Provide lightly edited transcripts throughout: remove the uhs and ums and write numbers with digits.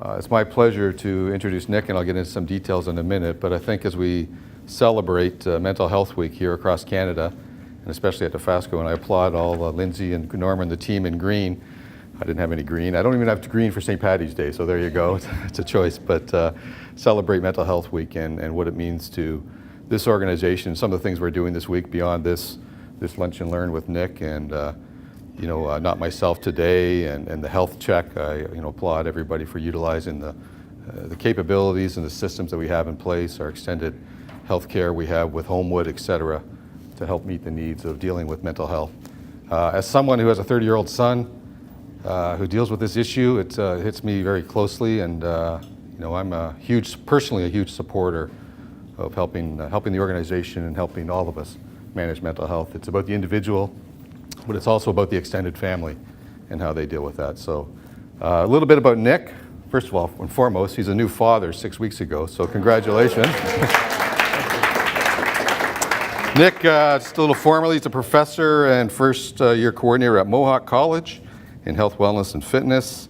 It's my pleasure to introduce Nick, and I'll get into some details in a minute, but I think as we celebrate Mental Health Week here across Canada, and especially at Dofasco, and I applaud all Lindsay and Norman, the team in green. I didn't have any green. I don't even have green for St. Paddy's Day, so there you go. It's a choice, but celebrate Mental Health Week and what it means to this organization, some of the things we're doing this week beyond this Lunch and Learn with Nick, and Not Myself Today, and the health check. I applaud everybody for utilizing the capabilities and the systems that we have in place, our extended health care we have with Homewood, et cetera, to help meet the needs of dealing with mental health. As someone who has a 30-year-old son who deals with this issue, it hits me very closely, and I'm personally a huge supporter of helping the organization and helping all of us manage mental health. It's about the individual, but it's also about the extended family and how they deal with that. So a little bit about Nick. First of all and foremost, he's a new father 6 weeks ago, so congratulations. Nick, just a little formally, he's a professor and first-year coordinator at Mohawk College in health, wellness, and fitness.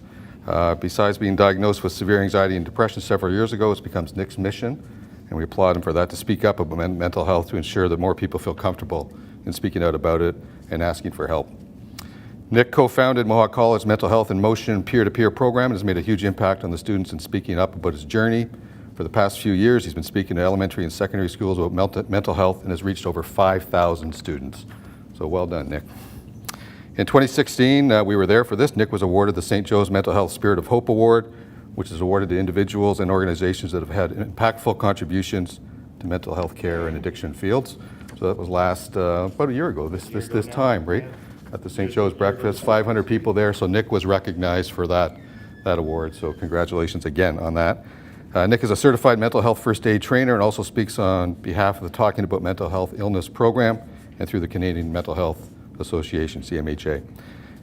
Besides being diagnosed with severe anxiety and depression several years ago, it's become Nick's mission, and we applaud him for that, to speak up about mental health to ensure that more people feel comfortable in speaking out about it and asking for help. Nick co-founded Mohawk College Mental Health in Motion peer-to-peer program and has made a huge impact on the students in speaking up about his journey. For the past few years, he's been speaking to elementary and secondary schools about mental health and has reached over 5,000 students. So well done, Nick. In 2016, we were there for this. Nick was awarded the St. Joe's Mental Health Spirit of Hope Award, which is awarded to individuals and organizations that have had impactful contributions to mental health care and addiction fields. So that was about a year ago, this time, right? At the St. Joe's breakfast, 500 people there. So Nick was recognized for that award. So congratulations again on that. Nick is a certified mental health first aid trainer and also speaks on behalf of the Talking About Mental Health Illness program and through the Canadian Mental Health Association, CMHA.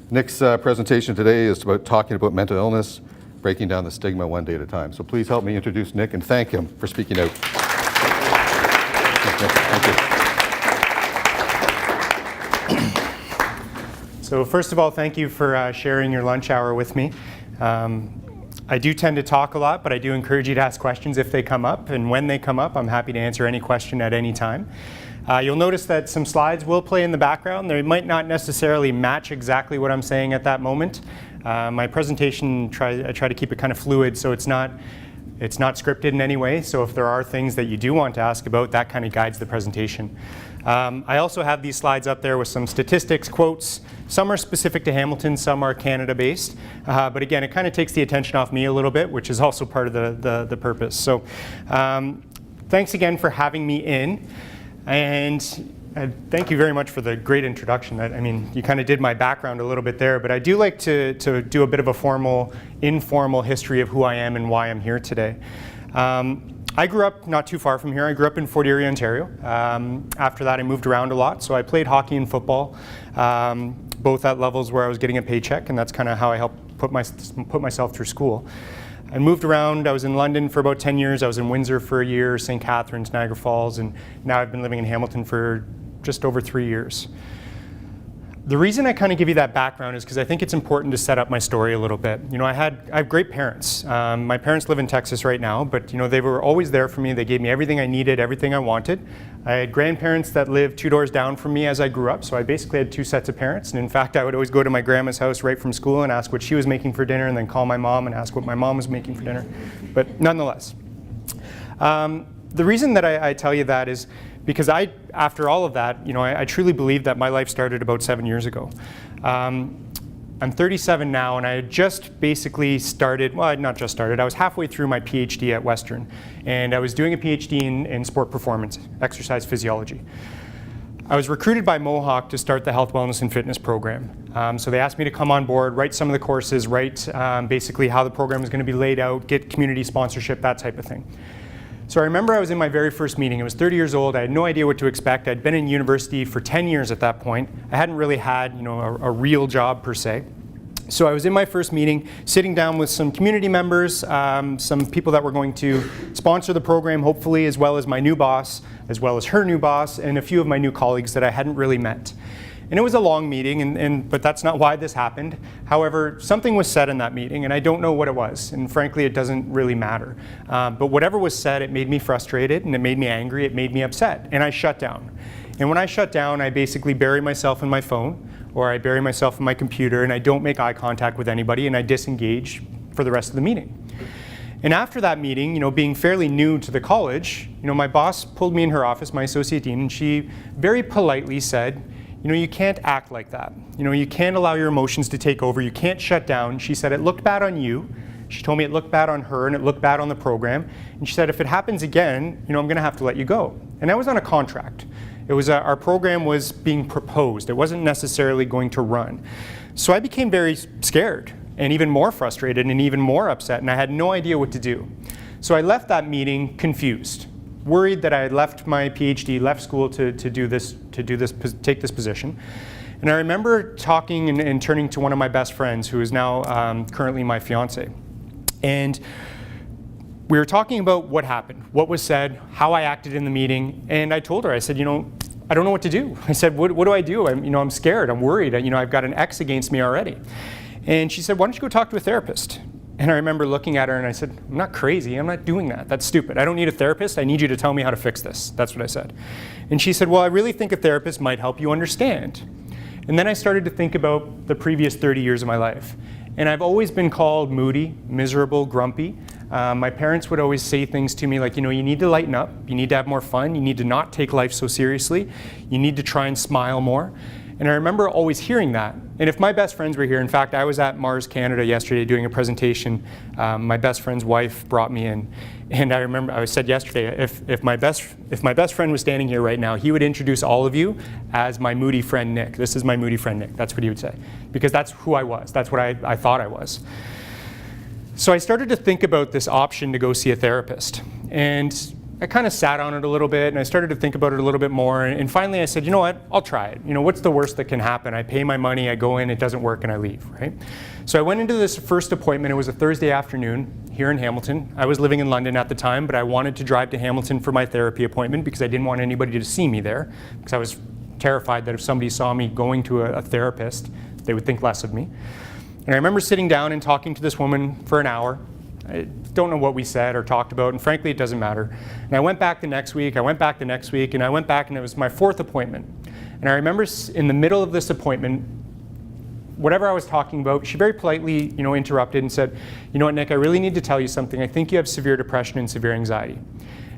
Nick's presentation today is about talking about mental illness, breaking down the stigma one day at a time. So please help me introduce Nick and thank him for speaking out. Thank you. So first of all, thank you for sharing your lunch hour with me. I do tend to talk a lot, but I do encourage you to ask questions if they come up, and when they come up, I'm happy to answer any question at any time. You'll notice that some slides will play in the background. They might not necessarily match exactly what I'm saying at that moment. My presentation, I try to keep it kind of fluid, so it's not scripted in any way. So if there are things that you do want to ask about, that kind of guides the presentation. I also have these slides up there with some statistics, quotes. Some are specific to Hamilton, some are Canada-based. But again, it kind of takes the attention off me a little bit, which is also part of the purpose. So thanks again for having me in. And thank you very much for the great introduction. I mean, you kind of did my background a little bit there, but I do like to do a bit of a formal, informal history of who I am and why I'm here today. I grew up not too far from here. I grew up in Fort Erie, Ontario. After that, I moved around a lot. So I played hockey and football, both at levels where I was getting a paycheck, and that's kind of how I helped put myself through school. I moved around. I was in London for about 10 years. I was in Windsor for a year, St. Catharines, Niagara Falls, and now I've been living in Hamilton for just over 3 years. The reason I kind of give you that background is because I think it's important to set up my story a little bit. I have great parents. My parents live in Texas right now, but they were always there for me. They gave me everything I needed, everything I wanted. I had grandparents that lived 2 doors down from me as I grew up, so I basically had 2 sets of parents. And in fact, I would always go to my grandma's house right from school and ask what she was making for dinner, and then call my mom and ask what my mom was making for dinner. But nonetheless, the reason that I tell you that is because after all of that, I truly believe that my life started about 7 years ago. I'm 37 now, and I had just basically started, well, not just started, I was halfway through my PhD at Western, and I was doing a PhD in sport performance, exercise physiology. I was recruited by Mohawk to start the Health, Wellness, and Fitness program. So they asked me to come on board, write some of the courses, write basically how the program was going to be laid out, get community sponsorship, that type of thing. So I remember I was in my very first meeting. I was 30 years old. I had no idea what to expect. I'd been in university for 10 years at that point. I hadn't really had a real job per se. So I was in my first meeting, sitting down with some community members, some people that were going to sponsor the program, hopefully, as well as my new boss, as well as her new boss, and a few of my new colleagues that I hadn't really met. And it was a long meeting, but that's not why this happened. However, something was said in that meeting, and I don't know what it was. And frankly, it doesn't really matter. But whatever was said, it made me frustrated, and it made me angry, it made me upset, and I shut down. And when I shut down, I basically bury myself in my phone, or I bury myself in my computer, and I don't make eye contact with anybody, and I disengage for the rest of the meeting. And after that meeting, being fairly new to the college, my boss pulled me in her office, my associate dean, and she very politely said, you can't act like that. You can't allow your emotions to take over. You can't shut down. She said it looked bad on you. She told me it looked bad on her and it looked bad on the program. And she said, if it happens again, I'm going to have to let you go. And I was on a contract. It was our program was being proposed. It wasn't necessarily going to run. So I became very scared and even more frustrated and even more upset, and I had no idea what to do. So I left that meeting confused, worried that I had left my PhD, left school to take this position. And I remember talking and turning to one of my best friends, who is now currently my fiance. And we were talking about what happened, what was said, how I acted in the meeting, and I told her, I said, I don't know what to do. I said, what do I do? I'm scared, I'm worried, I've got an X against me already. And she said, why don't you go talk to a therapist? And I remember looking at her and I said, I'm not crazy, I'm not doing that. That's stupid. I don't need a therapist, I need you to tell me how to fix this. That's what I said. And she said, well, I really think a therapist might help you understand. And then I started to think about the previous 30 years of my life. And I've always been called moody, miserable, grumpy. My parents would always say things to me like, you need to lighten up, you need to have more fun, you need to not take life so seriously, you need to try and smile more. And I remember always hearing that. And if my best friends were here, in fact, I was at Mars Canada yesterday doing a presentation. My best friend's wife brought me in. And I remember I said yesterday, if my best friend was standing here right now, he would introduce all of you as my moody friend Nick. This is my moody friend Nick. That's what he would say. Because that's who I was. That's what I thought I was. So I started to think about this option to go see a therapist. And I kind of sat on it a little bit, and I started to think about it a little bit more, and finally I said, you know what, I'll try it. What's the worst that can happen? I pay my money, I go in, it doesn't work, and I leave, right? So I went into this first appointment. It was a Thursday afternoon here in Hamilton. I was living in London at the time, but I wanted to drive to Hamilton for my therapy appointment because I didn't want anybody to see me there, because I was terrified that if somebody saw me going to a therapist, they would think less of me. And I remember sitting down and talking to this woman for an hour. I don't know what we said or talked about, and frankly, it doesn't matter. And I went back the next week, and I went back, and it was my fourth appointment. And I remember in the middle of this appointment, whatever I was talking about, she very politely, interrupted and said, you know what, Nick, I really need to tell you something. I think you have severe depression and severe anxiety.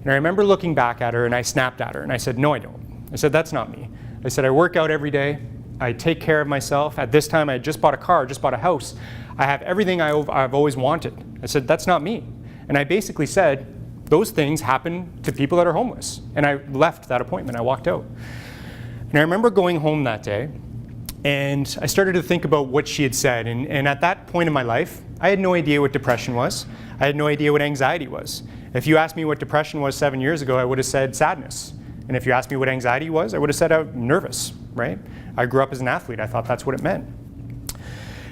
And I remember looking back at her, and I snapped at her, and I said, no, I don't. I said, that's not me. I said, I work out every day. I take care of myself. At this time, I had just bought a car, just bought a house. I have everything I've always wanted. I said, that's not me. And I basically said, those things happen to people that are homeless. And I left that appointment. I walked out. And I remember going home that day, and I started to think about what she had said. And at that point in my life, I had no idea what depression was. I had no idea what anxiety was. If you asked me what depression was 7 years ago, I would have said sadness. And if you asked me what anxiety was, I would have said I'm nervous, right? I grew up as an athlete. I thought that's what it meant.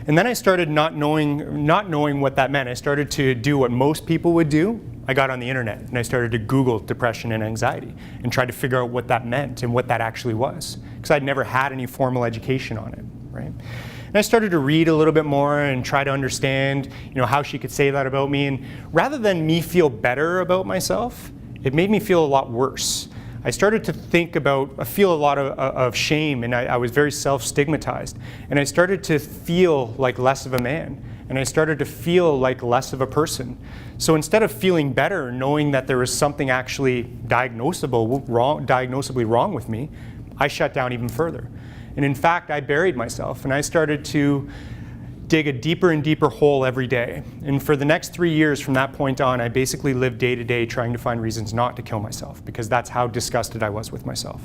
And then I started not knowing what that meant. I started to do what most people would do. I got on the internet and I started to Google depression and anxiety and tried to figure out what that meant and what that actually was, because I'd never had any formal education on it, right? And I started to read a little bit more and try to understand, how she could say that about me. And rather than me feel better about myself, it made me feel a lot worse. I started to feel a lot of shame, and I was very self-stigmatized. And I started to feel like less of a man, and I started to feel like less of a person. So instead of feeling better, knowing that there was something actually diagnosably wrong with me, I shut down even further. And in fact, I buried myself, and I started to dig a deeper and deeper hole every day. And for the next 3 years from that point on, I basically lived day to day trying to find reasons not to kill myself, because that's how disgusted I was with myself.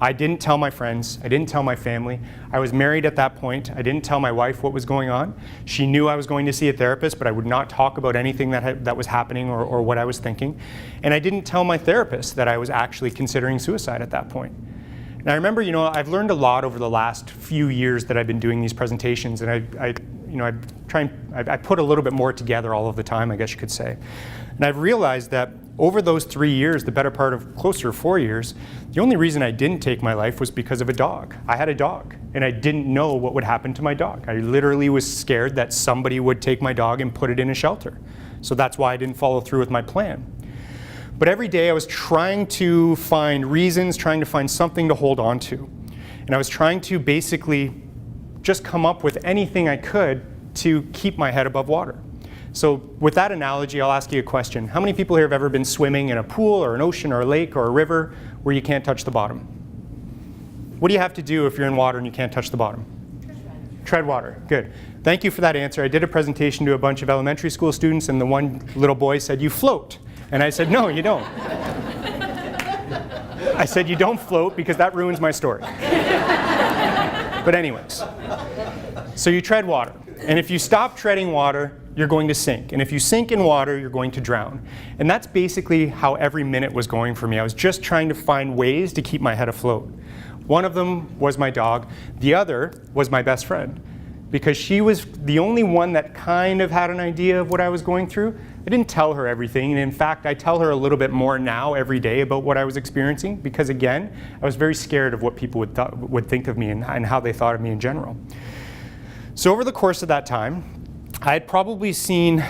I didn't tell my friends, I didn't tell my family. I was married at that point. I didn't tell my wife what was going on. She knew I was going to see a therapist, but I would not talk about anything that was happening or what I was thinking. And I didn't tell my therapist that I was actually considering suicide at that point. And I remember, I've learned a lot over the last few years that I've been doing these presentations, and I put a little bit more together all of the time, I guess you could say. And I've realized that over those 3 years, the better part of closer to 4 years, the only reason I didn't take my life was because of a dog. I had a dog, and I didn't know what would happen to my dog. I literally was scared that somebody would take my dog and put it in a shelter. So that's why I didn't follow through with my plan. But every day I was trying to find reasons, trying to find something to hold on to. And I was trying to basically just come up with anything I could to keep my head above water. So with that analogy, I'll ask you a question. How many people here have ever been swimming in a pool or an ocean or a lake or a river where you can't touch the bottom? What do you have to do if you're in water and you can't touch the bottom? Tread water. Good. Thank you for that answer. I did a presentation to a bunch of elementary school students, and the one little boy said, "You float." And I said, "No, you don't." I said, "You don't float because that ruins my story." But anyways, so you tread water. And if you stop treading water, you're going to sink. And if you sink in water, you're going to drown. And that's basically how every minute was going for me. I was just trying to find ways to keep my head afloat. One of them was my dog. The other was my best friend, because she was the only one that kind of had an idea of what I was going through. I didn't tell her everything. And in fact, I tell her a little bit more now every day about what I was experiencing, because again, I was very scared of what people would think of me and how they thought of me in general. So over the course of that time, I had probably seen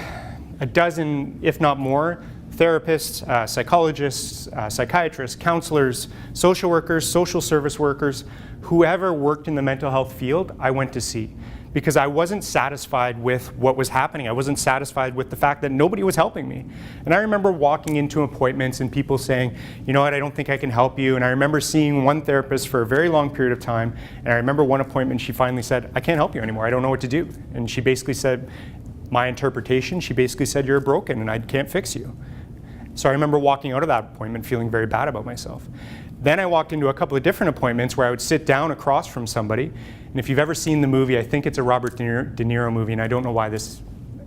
a dozen, if not more, therapists, psychologists, psychiatrists, counselors, social workers, social service workers, whoever worked in the mental health field, I went to see. Because I wasn't satisfied with what was happening. I wasn't satisfied with the fact that nobody was helping me. And I remember walking into appointments and people saying, "You know what, I don't think I can help you." And I remember seeing one therapist for a very long period of time. And I remember one appointment, she finally said, "I can't help you anymore. I don't know what to do." And she basically said, my interpretation, she basically said, "You're broken and I can't fix you." So I remember walking out of that appointment feeling very bad about myself. Then I walked into a couple of different appointments where I would sit down across from somebody. And if you've ever seen the movie, I think it's a Robert De Niro movie, and I don't know why this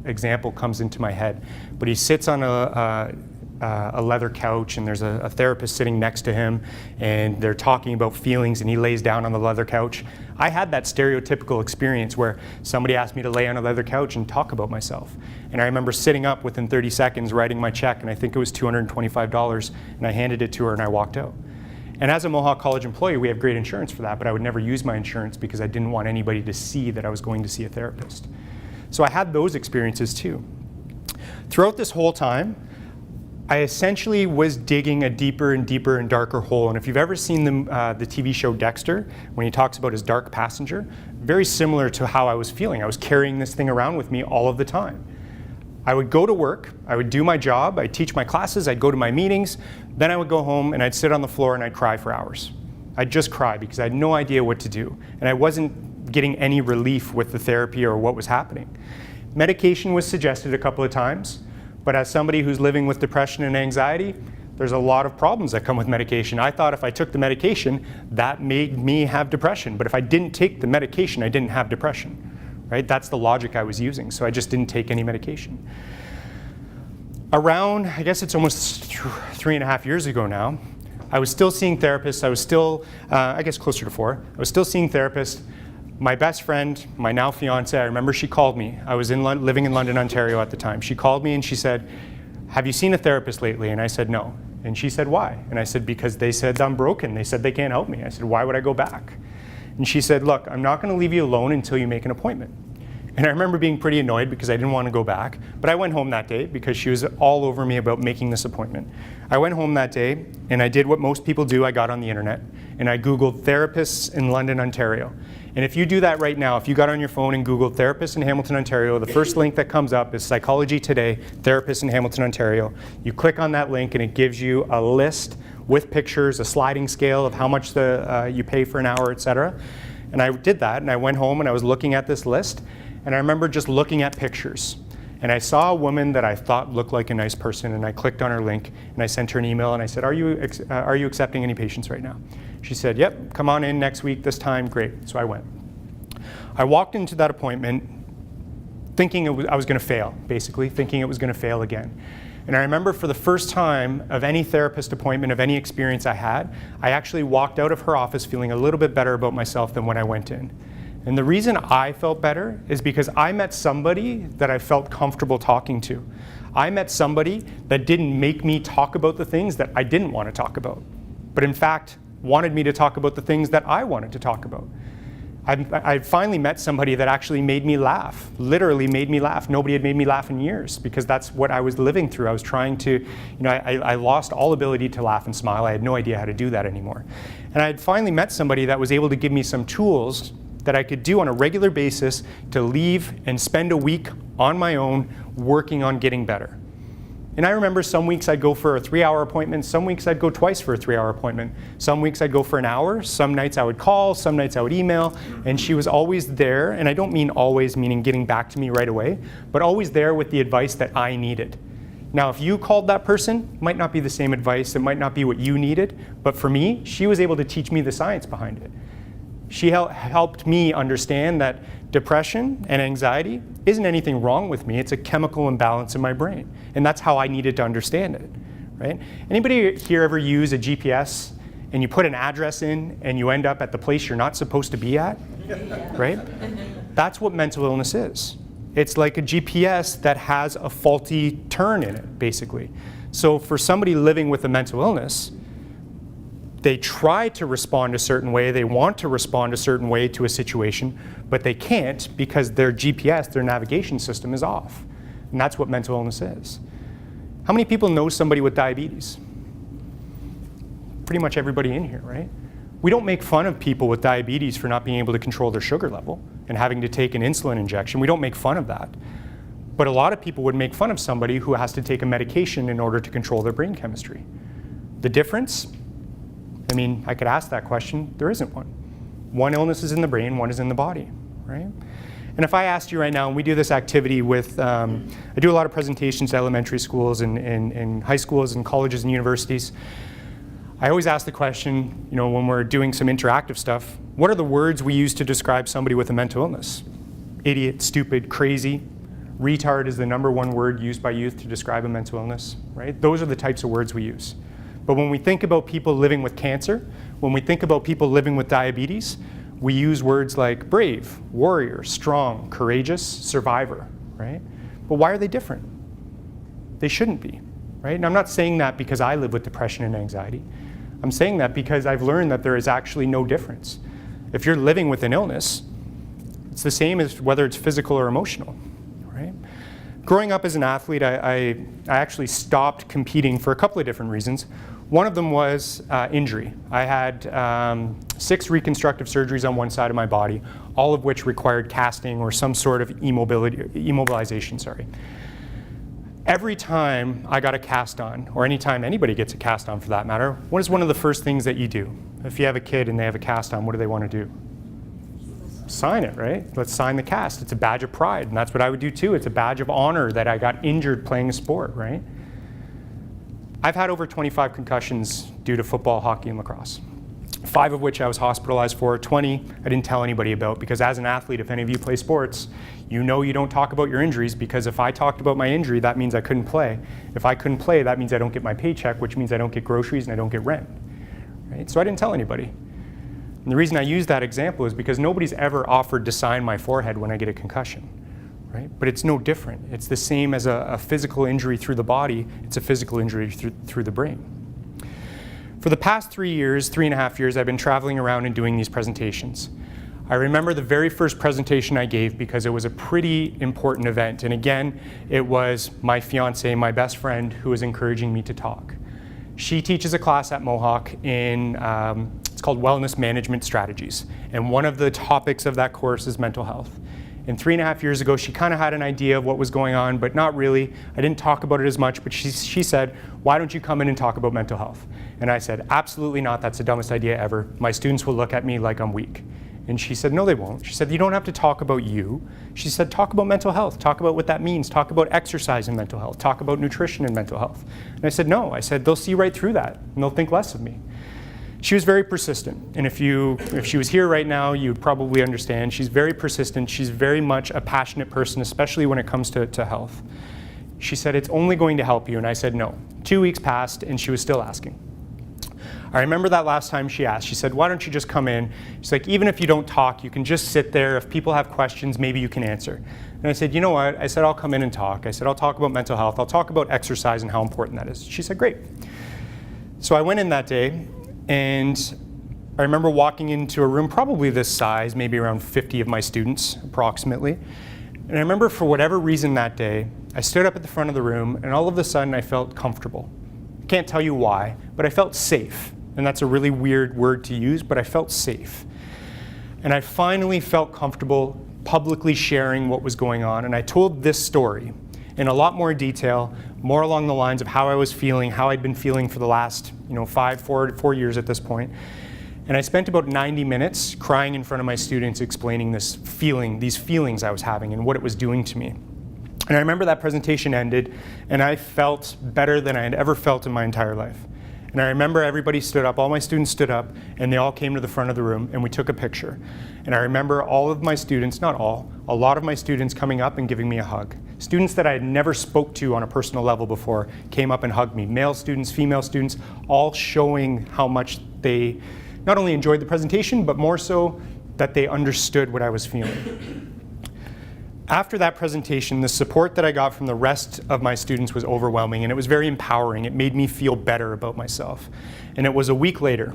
example comes into my head, but he sits on a leather couch, and there's a therapist sitting next to him, and they're talking about feelings, and he lays down on the leather couch. I had that stereotypical experience where somebody asked me to lay on a leather couch and talk about myself. And I remember sitting up within 30 seconds, writing my check, and I think it was $225, and I handed it to her and I walked out. And as a Mohawk College employee, we have great insurance for that, but I would never use my insurance because I didn't want anybody to see that I was going to see a therapist. So I had those experiences too. Throughout this whole time, I essentially was digging a deeper and deeper and darker hole. And if you've ever seen the TV show Dexter, when he talks about his dark passenger, very similar to how I was feeling. I was carrying this thing around with me all of the time. I would go to work, I would do my job, I'd teach my classes, I'd go to my meetings, then I would go home and I'd sit on the floor and I'd cry for hours. I'd just cry because I had no idea what to do. And I wasn't getting any relief with the therapy or what was happening. Medication was suggested a couple of times, but as somebody who's living with depression and anxiety, there's a lot of problems that come with medication. I thought if I took the medication, that made me have depression. But if I didn't take the medication, I didn't have depression. Right? That's the logic I was using, so I just didn't take any medication. Around, I guess it's almost 3.5 years ago now, I was still seeing therapists. I was still, I guess closer to 4. I was still seeing therapists. My best friend, my now fiance, I remember she called me. I was living in London, Ontario at the time. She called me and she said, "Have you seen a therapist lately?" And I said, "No." And she said, "Why?" And I said, "Because they said I'm broken. They said they can't help me." I said, "Why would I go back?" And she said, "Look, I'm not going to leave you alone until you make an appointment." And I remember being pretty annoyed because I didn't want to go back. But I went home that day because she was all over me about making this appointment. I went home that day and I did what most people do. I got on the internet and I Googled therapists in London, Ontario. And if you do that right now, if you got on your phone and Googled therapists in Hamilton, Ontario, the first link that comes up is Psychology Today, therapists in Hamilton, Ontario. You click on that link and it gives you a list with pictures, a sliding scale of how much you pay for an hour, etc. And I did that and I went home and I was looking at this list and I remember just looking at pictures. And I saw a woman that I thought looked like a nice person and I clicked on her link and I sent her an email and I said, are you accepting any patients right now? She said, "Yep, come on in next week this time." Great, so I went. I walked into that appointment thinking I was going to fail, basically, thinking it was going to fail again. And I remember for the first time of any therapist appointment, of any experience I had, I actually walked out of her office feeling a little bit better about myself than when I went in. And the reason I felt better is because I met somebody that I felt comfortable talking to. I met somebody that didn't make me talk about the things that I didn't want to talk about, but in fact wanted me to talk about the things that I wanted to talk about. I finally met somebody that actually made me laugh, literally made me laugh. Nobody had made me laugh in years because that's what I was living through. I was trying to, I lost all ability to laugh and smile. I had no idea how to do that anymore. And I had finally met somebody that was able to give me some tools that I could do on a regular basis to leave and spend a week on my own working on getting better. And I remember some weeks I'd go for a 3-hour appointment, some weeks I'd go twice for a 3-hour appointment. Some weeks I'd go for an hour, some nights I would call, some nights I would email, and she was always there, and I don't mean always meaning getting back to me right away, but always there with the advice that I needed. Now, if you called that person, it might not be the same advice, it might not be what you needed, but for me, she was able to teach me the science behind it. She helped me understand that depression and anxiety isn't anything wrong with me, it's a chemical imbalance in my brain. And that's how I needed to understand it, right? Anybody here ever use a GPS and you put an address in and you end up at the place you're not supposed to be at, right? That's what mental illness is. It's like a GPS that has a faulty turn in it, basically. So for somebody living with a mental illness, they try to respond a certain way, they want to respond a certain way to a situation, but they can't because their GPS, their navigation system is off. And that's what mental illness is. How many people know somebody with diabetes? Pretty much everybody in here, right? We don't make fun of people with diabetes for not being able to control their sugar level and having to take an insulin injection. We don't make fun of that. But a lot of people would make fun of somebody who has to take a medication in order to control their brain chemistry. The difference? I mean, I could ask that question. There isn't one. One illness is in the brain, one is in the body, right? And if I asked you right now, and we do this activity with, I do a lot of presentations to elementary schools and high schools and colleges and universities. I always ask the question, when we're doing some interactive stuff, what are the words we use to describe somebody with a mental illness? Idiot, stupid, crazy. Retard is the #1 word used by youth to describe a mental illness, right? Those are the types of words we use. But when we think about people living with cancer, when we think about people living with diabetes, we use words like brave, warrior, strong, courageous, survivor, right? But why are they different? They shouldn't be, right? And I'm not saying that because I live with depression and anxiety. I'm saying that because I've learned that there is actually no difference. If you're living with an illness, it's the same as whether it's physical or emotional, right? Growing up as an athlete, I actually stopped competing for a couple of different reasons. One of them was injury. I had 6 reconstructive surgeries on one side of my body, all of which required casting or some sort of immobilization. Every time I got a cast on, or anytime anybody gets a cast on for that matter, what is one of the first things that you do? If you have a kid and they have a cast on, what do they want to do? Sign it, right? Let's sign the cast. It's a badge of pride, and that's what I would do too. It's a badge of honor that I got injured playing a sport, right? I've had over 25 concussions due to football, hockey, and lacrosse. 5 of which I was hospitalized for. 20 I didn't tell anybody about, because as an athlete, if any of you play sports, you don't talk about your injuries, because if I talked about my injury, that means I couldn't play. If I couldn't play, that means I don't get my paycheck, which means I don't get groceries and I don't get rent, right? So I didn't tell anybody. And the reason I use that example is because nobody's ever offered to sign my forehead when I get a concussion, right? But it's no different. It's the same as a physical injury through the body. It's a physical injury through the brain. For the past 3.5 years, I've been traveling around and doing these presentations. I remember the very first presentation I gave because it was a pretty important event. And again, it was my fiance, my best friend, who was encouraging me to talk. She teaches a class at Mohawk in, it's called Wellness Management Strategies. And one of the topics of that course is mental health. And 3.5 years ago, she kind of had an idea of what was going on, but not really. I didn't talk about it as much, but she said, why don't you come in and talk about mental health? And I said, absolutely not, that's the dumbest idea ever. My students will look at me like I'm weak. And she said, no, they won't. She said, you don't have to talk about you. She said, talk about mental health, talk about what that means, talk about exercise and mental health, talk about nutrition and mental health. And I said, no, I said, they'll see right through that, and they'll think less of me. She was very persistent, and if she was here right now, you'd probably understand. She's very persistent. She's very much a passionate person, especially when it comes to health. She said, it's only going to help you, and I said, no. 2 weeks passed, and she was still asking. I remember that last time she asked, she said, why don't you just come in? She's like, even if you don't talk, you can just sit there. If people have questions, maybe you can answer. And I said, you know what? I said, I'll come in and talk. I said, I'll talk about mental health. I'll talk about exercise and how important that is. She said, great. So I went in that day, and I remember walking into a room probably this size, maybe around 50 of my students approximately. And I remember for whatever reason that day, I stood up at the front of the room, and all of a sudden I felt comfortable. I can't tell you why, but I felt safe. And that's a really weird word to use, but I felt safe. And I finally felt comfortable publicly sharing what was going on. And I told this story in a lot more detail, more along the lines of how I was feeling, how I'd been feeling for the last 4 years at this point. And I spent about 90 minutes crying in front of my students, explaining these feelings I was having and what it was doing to me. And I remember that presentation ended, and I felt better than I had ever felt in my entire life. And I remember everybody stood up, all my students stood up, and they all came to the front of the room, and we took a picture. And I remember all of my students, not all, a lot of my students coming up and giving me a hug. Students that I had never spoke to on a personal level before came up and hugged me. Male students, female students, all showing how much they not only enjoyed the presentation, but more so that they understood what I was feeling. After that presentation, the support that I got from the rest of my students was overwhelming, and it was very empowering. It made me feel better about myself. And it was a week later,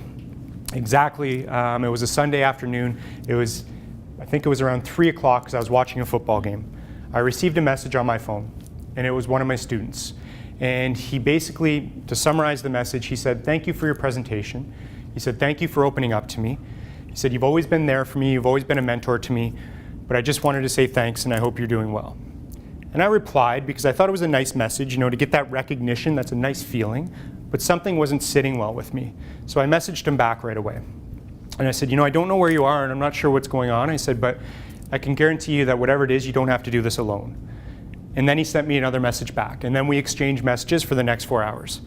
exactly, it was a Sunday afternoon. I think it was around 3 o'clock because I was watching a football game. I received a message on my phone, and it was one of my students. And he basically, to summarize the message, he said, thank you for your presentation. He said, thank you for opening up to me. He said, you've always been there for me. You've always been a mentor to me. But I just wanted to say thanks, and I hope you're doing well. And I replied because I thought it was a nice message, to get that recognition. That's a nice feeling, but something wasn't sitting well with me. So I messaged him back right away. And I said, I don't know where you are, and I'm not sure what's going on. I said, but I can guarantee you that whatever it is, you don't have to do this alone. And then he sent me another message back, and then we exchanged messages for the next 4 hours.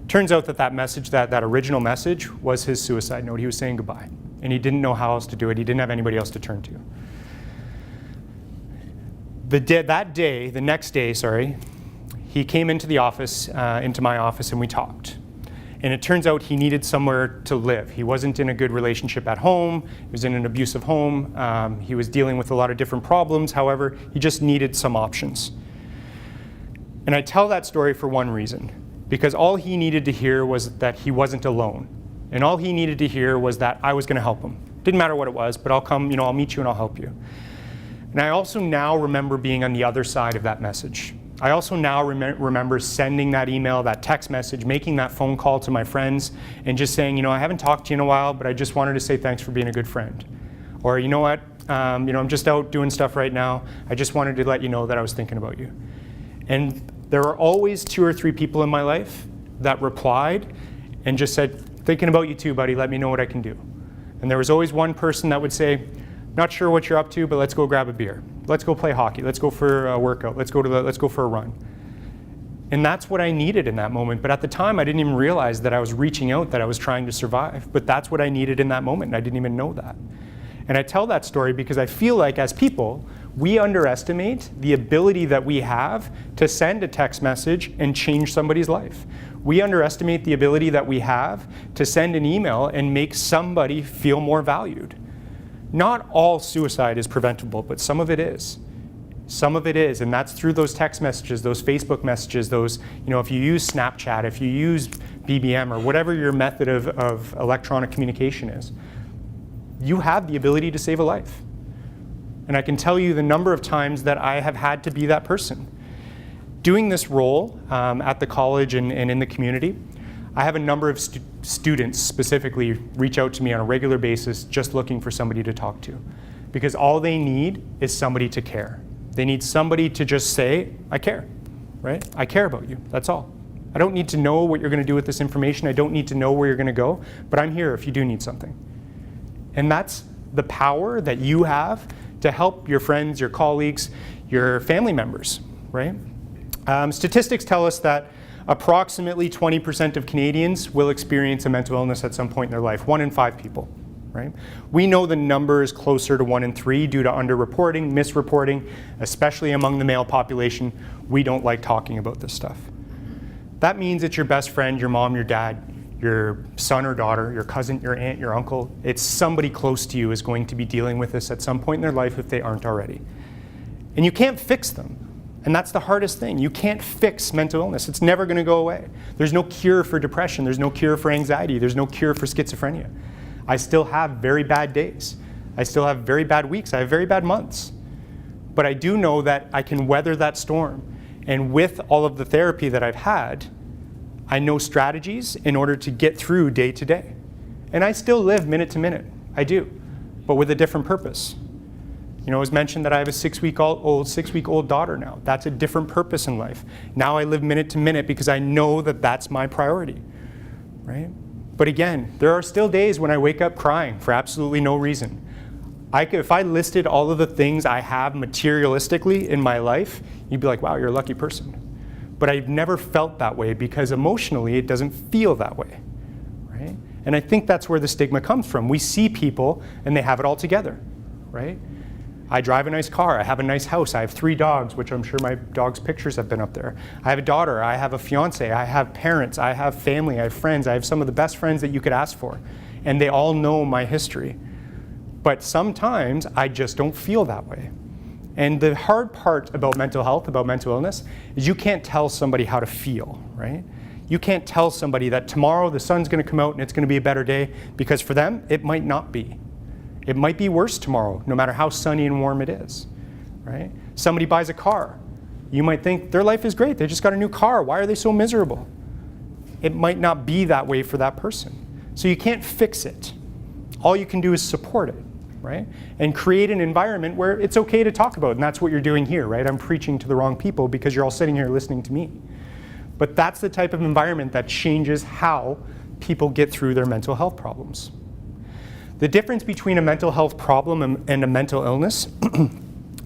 Turns out that message, that original message, was his suicide note. He was saying goodbye, and he didn't know how else to do it. He didn't have anybody else to turn to. The next day, he came into the office, into my office, and we talked. And it turns out he needed somewhere to live. He wasn't in a good relationship at home. He was in an abusive home. He was dealing with a lot of different problems. However, he just needed some options. And I tell that story for one reason, because all he needed to hear was that he wasn't alone. And all he needed to hear was that I was going to help him. Didn't matter what it was, but I'll come, I'll meet you and I'll help you. And I also now remember being on the other side of that message. I also now remember sending that email, that text message, making that phone call to my friends, and just saying, I haven't talked to you in a while, but I just wanted to say thanks for being a good friend. Or, you know what, I'm just out doing stuff right now. I just wanted to let you know that I was thinking about you. And there were always 2 or 3 people in my life that replied and just said, thinking about you too, buddy, let me know what I can do. And there was always one person that would say, not sure what you're up to, but let's go grab a beer. Let's go play hockey. Let's go for a workout. Let's go for a run. And that's what I needed in that moment. But at the time, I didn't even realize that I was reaching out, that I was trying to survive. But that's what I needed in that moment, and I didn't even know that. And I tell that story because I feel like as people, we underestimate the ability that we have to send a text message and change somebody's life. We underestimate the ability that we have to send an email and make somebody feel more valued. Not all suicide is preventable, but some of it is. Some of it is, and that's through those text messages, those Facebook messages, those, if you use Snapchat, if you use BBM, or whatever your method of electronic communication is, you have the ability to save a life. And I can tell you the number of times that I have had to be that person. Doing this role at the college and in the community, I have a number of students specifically reach out to me on a regular basis just looking for somebody to talk to. Because all they need is somebody to care. They need somebody to just say, I care, right? I care about you, that's all. I don't need to know what you're going to do with this information. I don't need to know where you're going to go, but I'm here if you do need something. And that's the power that you have to help your friends, your colleagues, your family members, right? Statistics tell us that approximately 20% of Canadians will experience a mental illness at some point in their life, 1 in 5 people, right? We know the number is closer to 1 in 3 due to underreporting, misreporting, especially among the male population. We don't like talking about this stuff. That means it's your best friend, your mom, your dad, your son or daughter, your cousin, your aunt, your uncle. It's somebody close to you is going to be dealing with this at some point in their life if they aren't already. And you can't fix them. And that's the hardest thing. You can't fix mental illness. It's never going to go away. There's no cure for depression. There's no cure for anxiety. There's no cure for schizophrenia. I still have very bad days. I still have very bad weeks. I have very bad months. But I do know that I can weather that storm. And with all of the therapy that I've had, I know strategies in order to get through day to day. And I still live minute to minute. I do. But with a different purpose. You know, it was mentioned that I have a six-week-old daughter now. That's a different purpose in life. Now I live minute to minute because I know that that's my priority, right? But again, there are still days when I wake up crying for absolutely no reason. If I listed all of the things I have materialistically in my life, you'd be like, wow, you're a lucky person. But I've never felt that way because emotionally it doesn't feel that way, right? And I think that's where the stigma comes from. We see people and they have it all together, right? I drive a nice car, I have a nice house, I have 3 dogs, which I'm sure my dog's pictures have been up there. I have a daughter, I have a fiance, I have parents, I have family, I have friends, I have some of the best friends that you could ask for. And they all know my history. But sometimes I just don't feel that way. And the hard part about mental health, about mental illness, is you can't tell somebody how to feel, right? You can't tell somebody that tomorrow the sun's gonna come out and it's gonna be a better day, because for them, it might not be. It might be worse tomorrow, no matter how sunny and warm it is, right? Somebody buys a car. You might think their life is great. They just got a new car. Why are they so miserable? It might not be that way for that person. So you can't fix it. All you can do is support it, right? And create an environment where it's okay to talk about it. And that's what you're doing here, right? I'm preaching to the wrong people because you're all sitting here listening to me. But that's the type of environment that changes how people get through their mental health problems. The difference between a mental health problem and a mental illness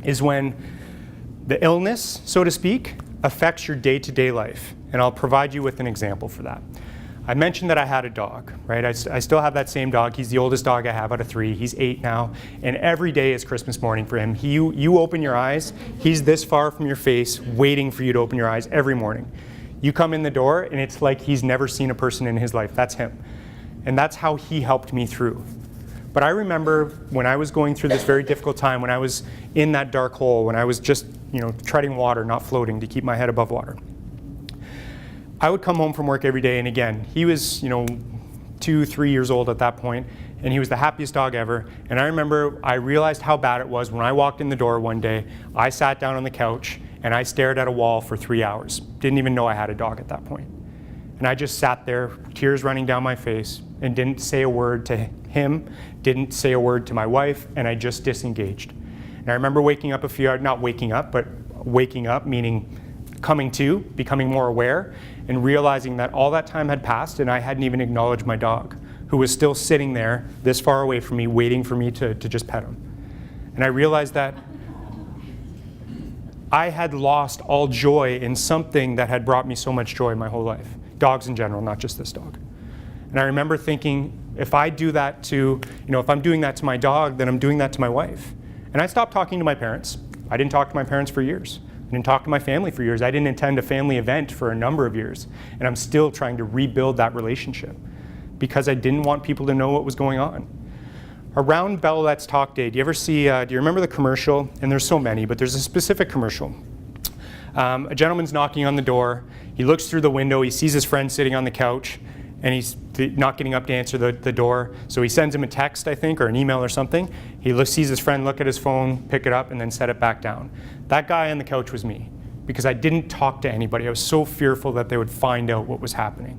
is when the illness, so to speak, affects your day-to-day life. And I'll provide you with an example for that. I mentioned that I had a dog, right? I still have that same dog. He's the oldest dog I have out of 3. He's 8 now. And every day is Christmas morning for him. You open your eyes, he's this far from your face, waiting for you to open your eyes every morning. You come in the door, and it's like he's never seen a person in his life. That's him. And that's how he helped me through. But I remember when I was going through this very difficult time, when I was in that dark hole, when I was just, treading water, not floating, to keep my head above water. I would come home from work every day, and again, he was, 2, 3 years old at that point, and he was the happiest dog ever. And I remember I realized how bad it was when I walked in the door one day. I sat down on the couch, and I stared at a wall for 3 hours. Didn't even know I had a dog at that point. And I just sat there, tears running down my face, and didn't say a word to him, didn't say a word to my wife, and I just disengaged. And I remember waking up not waking up, but waking up, meaning coming to, becoming more aware, and realizing that all that time had passed and I hadn't even acknowledged my dog, who was still sitting there this far away from me, waiting for me to just pet him. And I realized that I had lost all joy in something that had brought me so much joy my whole life. Dogs in general, not just this dog. And I remember thinking, if I do that to, if I'm doing that to my dog, then I'm doing that to my wife. And I stopped talking to my parents. I didn't talk to my parents for years. I didn't talk to my family for years. I didn't attend a family event for a number of years. And I'm still trying to rebuild that relationship because I didn't want people to know what was going on. Around Bell Let's Talk Day, do you ever see, do you remember the commercial? And there's so many, but there's a specific commercial. A gentleman's knocking on the door. He looks through the window. He sees his friend sitting on the couch, and he's not getting up to answer the door. So he sends him a text, I think, or an email or something. He sees his friend look at his phone, pick it up, and then set it back down. That guy on the couch was me, because I didn't talk to anybody. I was so fearful that they would find out what was happening,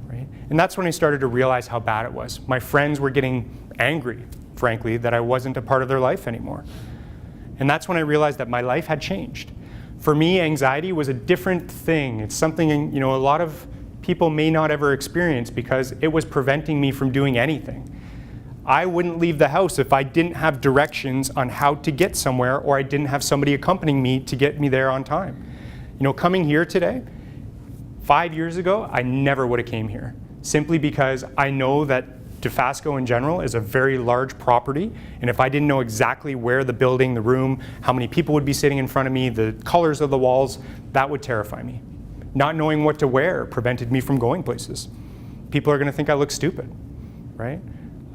right? And that's when I started to realize how bad it was. My friends were getting angry, frankly, that I wasn't a part of their life anymore. And that's when I realized that my life had changed. For me, anxiety was a different thing. It's something, a lot of people may not ever experience because it was preventing me from doing anything. I wouldn't leave the house if I didn't have directions on how to get somewhere, or I didn't have somebody accompanying me to get me there on time. Coming here today, 5 years ago, I never would have came here, simply because I know that Dofasco in general is a very large property, and if I didn't know exactly where the building, the room, how many people would be sitting in front of me, the colors of the walls, that would terrify me. Not knowing what to wear prevented me from going places. People are going to think I look stupid, right?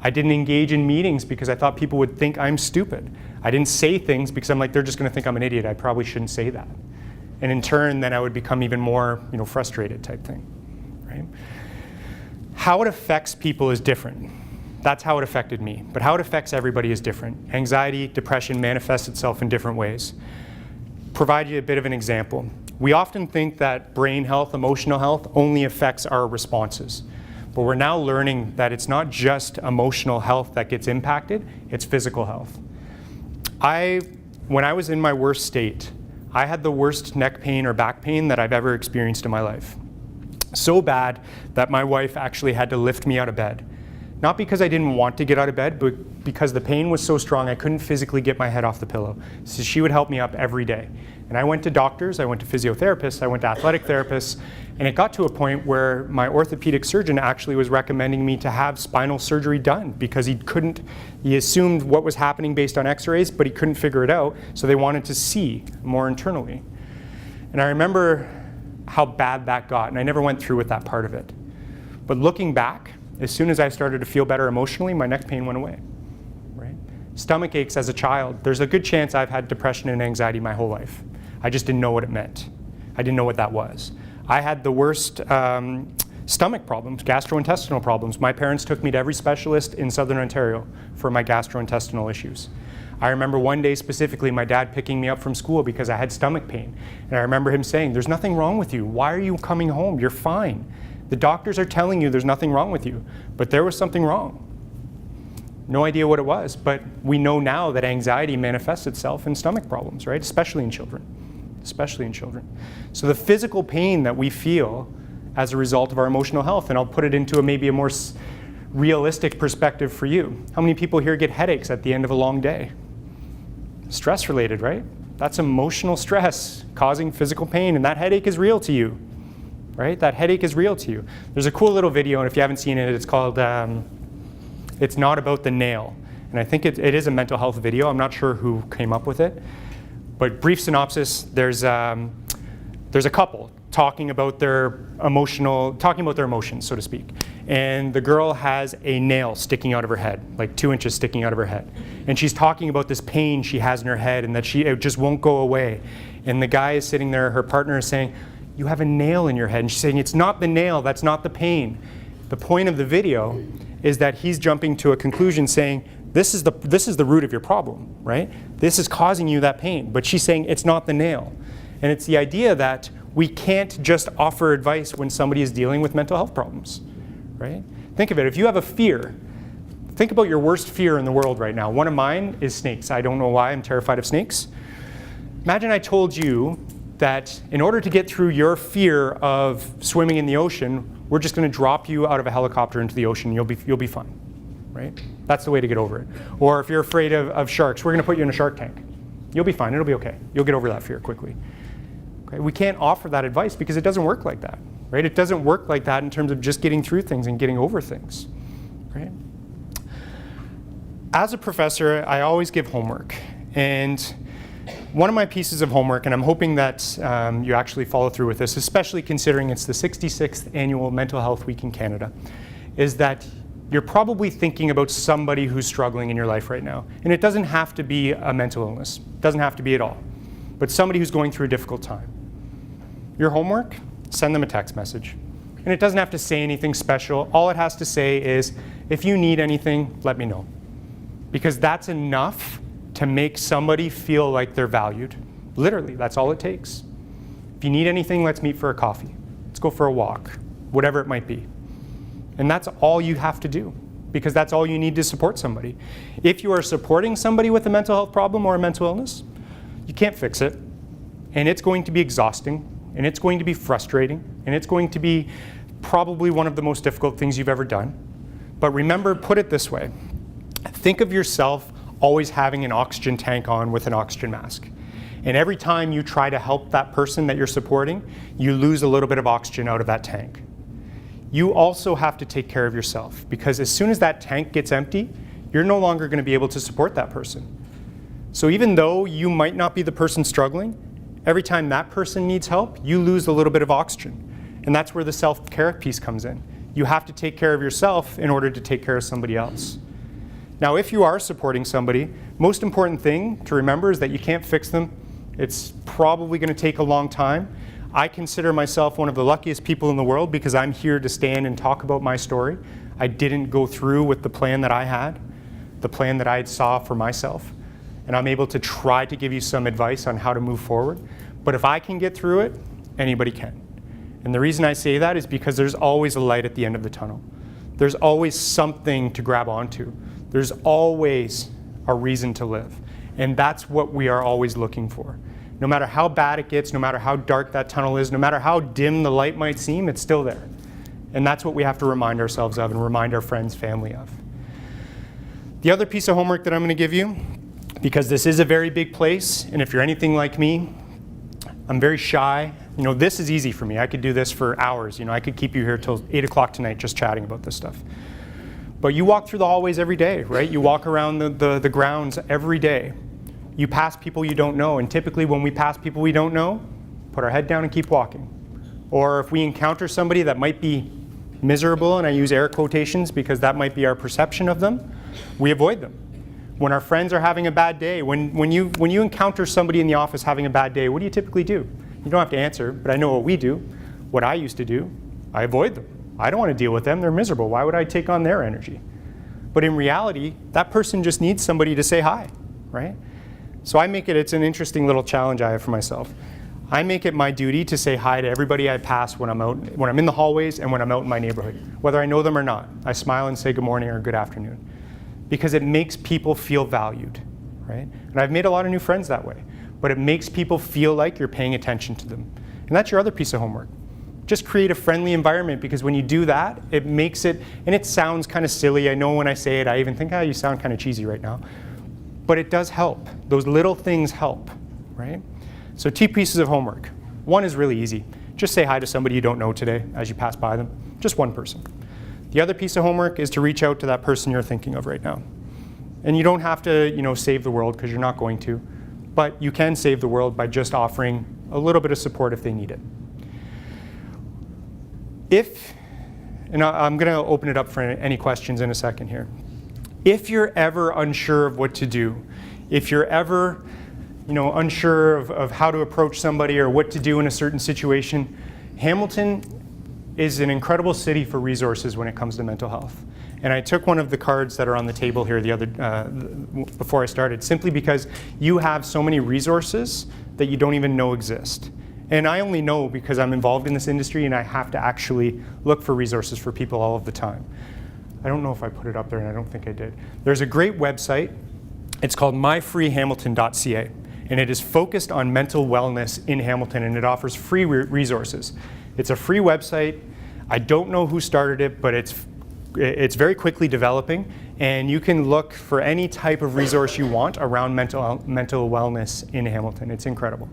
I didn't engage in meetings because I thought people would think I'm stupid. I didn't say things because I'm like, they're just going to think I'm an idiot. I probably shouldn't say that. And in turn, then I would become even more, frustrated type thing, right? How it affects people is different. That's how it affected me. But how it affects everybody is different. Anxiety, depression manifests itself in different ways. Provide you a bit of an example. We often think that brain health, emotional health only affects our responses. But we're now learning that it's not just emotional health that gets impacted, it's physical health. When I was in my worst state, I had the worst neck pain or back pain that I've ever experienced in my life. So bad that my wife actually had to lift me out of bed. Not because I didn't want to get out of bed, but because the pain was so strong I couldn't physically get my head off the pillow. So she would help me up every day. And I went to doctors, I went to physiotherapists, I went to athletic therapists, and it got to a point where my orthopedic surgeon actually was recommending me to have spinal surgery done because he assumed what was happening based on x-rays, but he couldn't figure it out, so they wanted to see more internally. And I remember how bad that got, and I never went through with that part of it. But looking back, as soon as I started to feel better emotionally, my neck pain went away, right? Stomach aches as a child, there's a good chance I've had depression and anxiety my whole life. I just didn't know what it meant. I didn't know what that was. I had the worst stomach problems, gastrointestinal problems. My parents took me to every specialist in Southern Ontario for my gastrointestinal issues. I remember one day specifically my dad picking me up from school because I had stomach pain. And I remember him saying, "There's nothing wrong with you. Why are you coming home? You're fine. The doctors are telling you there's nothing wrong with you." But there was something wrong. No idea what it was, but we know now that anxiety manifests itself in stomach problems, right? Especially in children. So the physical pain that we feel as a result of our emotional health, and I'll put it into maybe a more realistic perspective for you. How many people here get headaches at the end of a long day? Stress related, right? That's emotional stress causing physical pain, and that headache is real to you, right? That headache is real to you. There's a cool little video, and if you haven't seen it, it's called It's Not About the Nail. And I think it is a mental health video. I'm not sure who came up with it. But brief synopsis, there's a couple talking about their emotions, so to speak. And the girl has a nail sticking out of her head, like 2 inches sticking out of her head. And she's talking about this pain she has in her head and that it just won't go away. And the guy is sitting there, her partner is saying, "You have a nail in your head." And she's saying, "It's not the nail, that's not the pain." The point of the video is that he's jumping to a conclusion saying, this is the root of your problem, right? This is causing you that pain. But she's saying it's not the nail. And it's the idea that we can't just offer advice when somebody is dealing with mental health problems, right? Think of it, if you have a fear, think about your worst fear in the world right now. One of mine is snakes. I don't know why, I'm terrified of snakes. Imagine I told you that in order to get through your fear of swimming in the ocean, we're just going to drop you out of a helicopter into the ocean, you'll be fine, right? That's the way to get over it. Or if you're afraid of sharks, we're going to put you in a shark tank. You'll be fine, it'll be okay. You'll get over that fear quickly. Okay? We can't offer that advice because it doesn't work like that, right? It doesn't work like that in terms of just getting through things and getting over things, right? As a professor, I always give homework. And one of my pieces of homework, and I'm hoping that you actually follow through with this, especially considering it's the 66th annual Mental Health Week in Canada, is that you're probably thinking about somebody who's struggling in your life right now. And it doesn't have to be a mental illness. It doesn't have to be at all. But somebody who's going through a difficult time. Your homework, send them a text message. And it doesn't have to say anything special. All it has to say is, if you need anything, let me know. Because that's enough to make somebody feel like they're valued. Literally, that's all it takes. If you need anything, let's meet for a coffee. Let's go for a walk, whatever it might be. And that's all you have to do, because that's all you need to support somebody. If you are supporting somebody with a mental health problem or a mental illness, you can't fix it. And it's going to be exhausting, and it's going to be frustrating, and it's going to be probably one of the most difficult things you've ever done. But remember, put it this way. Think of yourself always having an oxygen tank on with an oxygen mask. And every time you try to help that person that you're supporting, you lose a little bit of oxygen out of that tank. You also have to take care of yourself, because as soon as that tank gets empty, you're no longer going to be able to support that person. So even though you might not be the person struggling, every time that person needs help, you lose a little bit of oxygen. And that's where the self-care piece comes in. You have to take care of yourself in order to take care of somebody else. Now, if you are supporting somebody, most important thing to remember is that you can't fix them. It's probably going to take a long time. I consider myself one of the luckiest people in the world because I'm here to stand and talk about my story. I didn't go through with the plan that I had, the plan that I saw for myself. And I'm able to try to give you some advice on how to move forward. But if I can get through it, anybody can. And the reason I say that is because there's always a light at the end of the tunnel. There's always something to grab onto. There's always a reason to live. And that's what we are always looking for. No matter how bad it gets, no matter how dark that tunnel is, no matter how dim the light might seem, it's still there. And that's what we have to remind ourselves of and remind our friends, family of. The other piece of homework that I'm going to give you, because this is a very big place, and if you're anything like me, I'm very shy. You know, this is easy for me. I could do this for hours. You know, I could keep you here till 8 o'clock tonight just chatting about this stuff. But you walk through the hallways every day, right? You walk around the grounds every day. You pass people you don't know, and typically when we pass people we don't know, put our head down and keep walking. Or if we encounter somebody that might be miserable, and I use air quotations because that might be our perception of them, we avoid them. When our friends are having a bad day, when you encounter somebody in the office having a bad day, what do you typically do? You don't have to answer, but I know what we do. What I used to do, I avoid them. I don't want to deal with them. They're miserable. Why would I take on their energy? But in reality, that person just needs somebody to say hi, right? So I make it's an interesting little challenge I have for myself. I make it my duty to say hi to everybody I pass when I'm in the hallways and when I'm out in my neighborhood. Whether I know them or not, I smile and say good morning or good afternoon. Because it makes people feel valued, right? And I've made a lot of new friends that way. But it makes people feel like you're paying attention to them. And that's your other piece of homework. Just create a friendly environment, because when you do that, it makes it, and it sounds kind of silly. I know when I say it, I even think, you sound kind of cheesy right now. But it does help. Those little things help, right? So 2 pieces of homework. One is really easy. Just say hi to somebody you don't know today as you pass by them. Just one person. The other piece of homework is to reach out to that person you're thinking of right now. And you don't have to, save the world, because you're not going to. But you can save the world by just offering a little bit of support if they need it. And I'm going to open it up for any questions in a second here. If you're ever unsure of what to do, if you're ever unsure of how to approach somebody or what to do in a certain situation, Hamilton is an incredible city for resources when it comes to mental health. And I took one of the cards that are on the table here before I started, simply because you have so many resources that you don't even know exist. And I only know because I'm involved in this industry and I have to actually look for resources for people all of the time. I don't know if I put it up there, and I don't think I did. There's a great website. It's called myfreehamilton.ca, and it is focused on mental wellness in Hamilton, and it offers free resources. It's a free website. I don't know who started it, but it's very quickly developing, and you can look for any type of resource you want around mental wellness in Hamilton. It's incredible,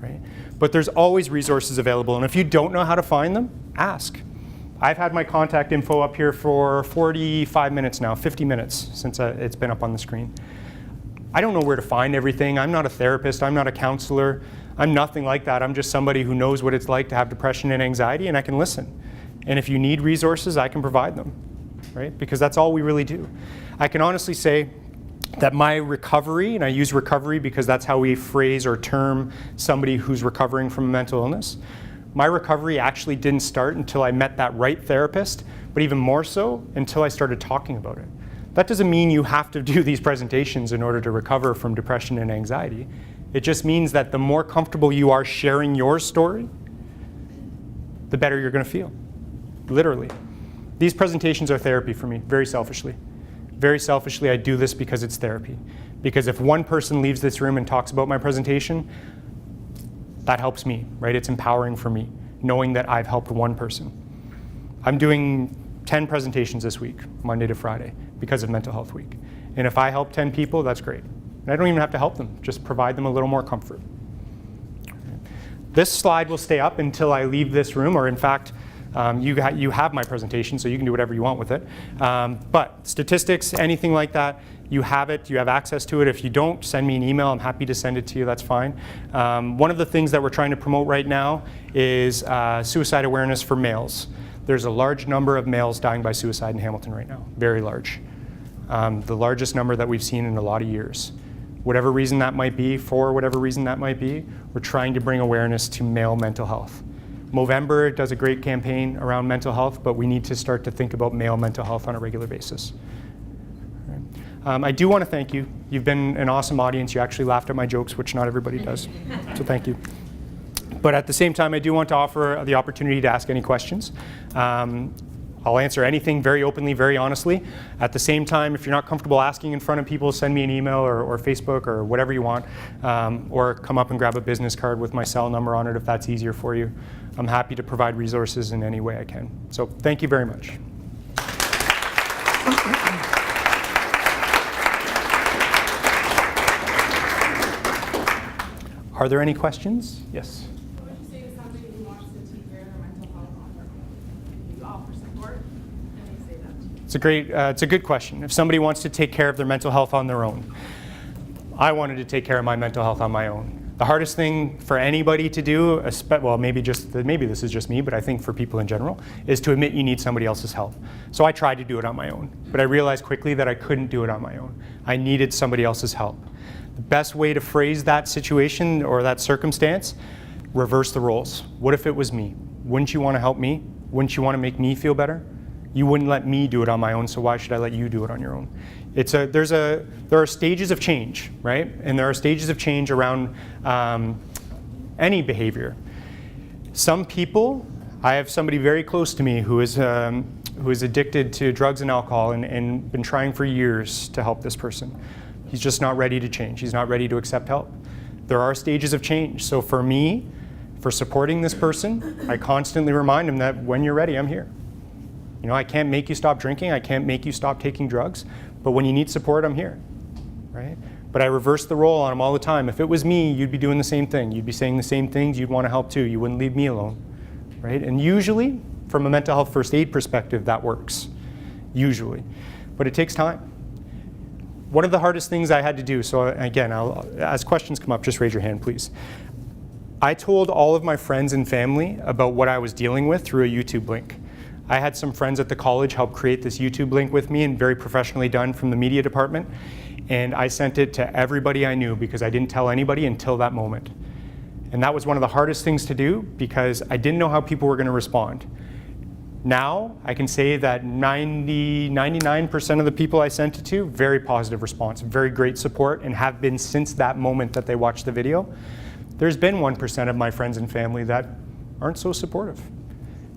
right? But there's always resources available, and if you don't know how to find them, ask. I've had my contact info up here for 45 minutes now, 50 minutes since it's been up on the screen. I don't know where to find everything. I'm not a therapist. I'm not a counselor. I'm nothing like that. I'm just somebody who knows what it's like to have depression and anxiety, and I can listen. And if you need resources, I can provide them, right? Because that's all we really do. I can honestly say that my recovery, and I use recovery because that's how we phrase or term somebody who's recovering from a mental illness, my recovery actually didn't start until I met that right therapist, but even more so until I started talking about it. That doesn't mean you have to do these presentations in order to recover from depression and anxiety. It just means that the more comfortable you are sharing your story, the better you're going to feel. Literally. These presentations are therapy for me, very selfishly. Very selfishly, I do this because it's therapy. Because if one person leaves this room and talks about my presentation, that helps me, right? It's empowering for me, knowing that I've helped one person. I'm doing 10 presentations this week, Monday to Friday, because of Mental Health Week. And if I help 10 people, that's great. And I don't even have to help them, just provide them a little more comfort. This slide will stay up until I leave this room, or in fact, you have my presentation, so you can do whatever you want with it. But statistics, anything like that, you have it, you have access to it. If you don't, send me an email. I'm happy to send it to you, that's fine. One of the things that we're trying to promote right now is suicide awareness for males. there's a large number of males dying by suicide in Hamilton right now, very large. The largest number that we've seen in a lot of years. Whatever reason that might be, for whatever reason that might be, we're trying to bring awareness to male mental health. Movember does a great campaign around mental health, but we need to start to think about male mental health on a regular basis. I do want to thank you. You've been an awesome audience. You actually laughed at my jokes, which not everybody does, so thank you. But at the same time, I do want to offer the opportunity to ask any questions. I'll answer anything very openly, very honestly. At the same time, if you're not comfortable asking in front of people, send me an email or Facebook or whatever you want, or come up and grab a business card with my cell number on it if that's easier for you. I'm happy to provide resources in any way I can. So thank you very much. Are there any questions? Yes. What would you say to somebody who wants to take care of their mental health on their own? You offer support, and they say that to you. It's a good question. If somebody wants to take care of their mental health on their own, I wanted to take care of my mental health on my own. The hardest thing for anybody to do, well, maybe this is just me, but I think for people in general, is to admit you need somebody else's help. So I tried to do it on my own, but I realized quickly that I couldn't do it on my own. I needed somebody else's help. The best way to phrase that situation or that circumstance, reverse the roles. What if it was me? Wouldn't you want to help me? Wouldn't you want to make me feel better? You wouldn't let me do it on my own, so why should I let you do it on your own? There are stages of change, right? And there are stages of change around any behavior. Some people, I have somebody very close to me who is addicted to drugs and alcohol and been trying for years to help this person. He's just not ready to change. He's not ready to accept help. There are stages of change. So for me, for supporting this person, I constantly remind him that when you're ready, I'm here. You know, I can't make you stop drinking. I can't make you stop taking drugs. But when you need support, I'm here, right? But I reverse the role on him all the time. If it was me, you'd be doing the same thing. You'd be saying the same things. You'd want to help too. You wouldn't leave me alone, right? And usually, from a mental health first aid perspective, that works, usually. But it takes time. One of the hardest things I had to do, so again, as questions come up, just raise your hand, please. I told all of my friends and family about what I was dealing with through a YouTube link. I had some friends at the college help create this YouTube link with me, and very professionally done from the media department. And I sent it to everybody I knew because I didn't tell anybody until that moment. And that was one of the hardest things to do because I didn't know how people were going to respond. Now, I can say that 99% of the people I sent it to, very positive response, very great support, and have been since that moment that they watched the video. There's been 1% of my friends and family that aren't so supportive.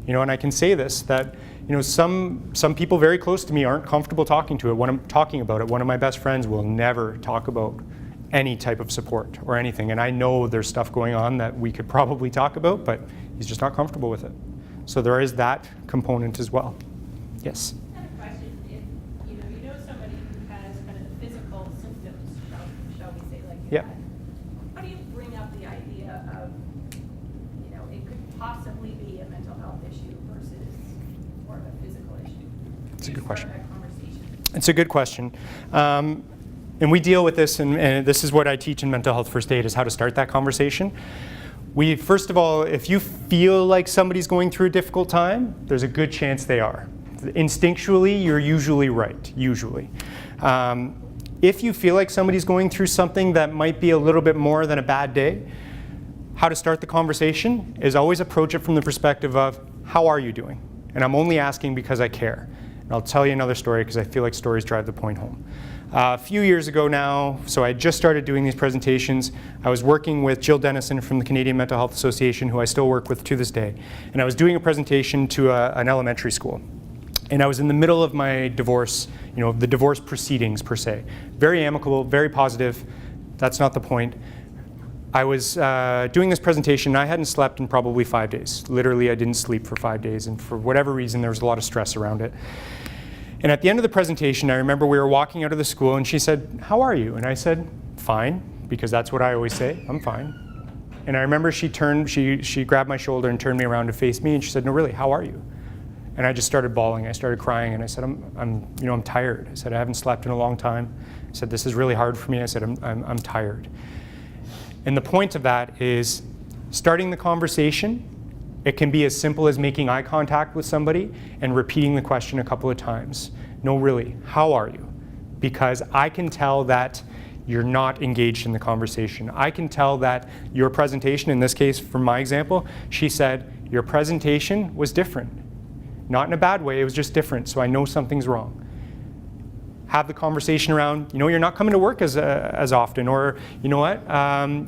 You know, and I can say this, that, you know, some people very close to me aren't comfortable talking about it. One of my best friends will never talk about any type of support or anything. And I know there's stuff going on that we could probably talk about, but he's just not comfortable with it. So there is that component as well. Yes? I have a question. If you know somebody who has kind of the physical symptoms, shall we say, like you Yeah. had, how do you bring up the idea of, it could possibly be a mental health issue versus more of a physical issue? It's a good question. Start that conversation. It's a good question. And we deal with this, and this is what I teach in mental health first aid, is how to start that conversation. First of all, if you feel like somebody's going through a difficult time, there's a good chance they are. Instinctually, you're usually right, usually. If you feel like somebody's going through something that might be a little bit more than a bad day, how to start the conversation is always approach it from the perspective of, how are you doing? And I'm only asking because I care. And I'll tell you another story because I feel like stories drive the point home. A few years ago now, so I just started doing these presentations. I was working with Jill Dennison from the Canadian Mental Health Association, who I still work with to this day. And I was doing a presentation to an elementary school. And I was in the middle of my divorce, the divorce proceedings per se. Very amicable, very positive. That's not the point. I was doing this presentation, and I hadn't slept in probably 5 days. Literally, I didn't sleep for 5 days, and for whatever reason, there was a lot of stress around it. And at the end of the presentation, I remember we were walking out of the school, and she said, "How are you?" And I said, "Fine," because that's what I always say, "I'm fine." And I remember she grabbed my shoulder and turned me around to face me, and she said, "No, really, how are you?" And I just started bawling. I started crying, and I said, I'm tired." I said, "I haven't slept in a long time." I said, "This is really hard for me." I said, I'm tired. And the point of that is starting the conversation, It can be as simple as making eye contact with somebody and repeating the question a couple of times. No, really, how are you? Because I can tell that you're not engaged in the conversation. I can tell that your presentation, in this case, from my example, she said, your presentation was different. Not in a bad way, it was just different, so I know something's wrong. Have the conversation around, you're not coming to work as often, or you know what,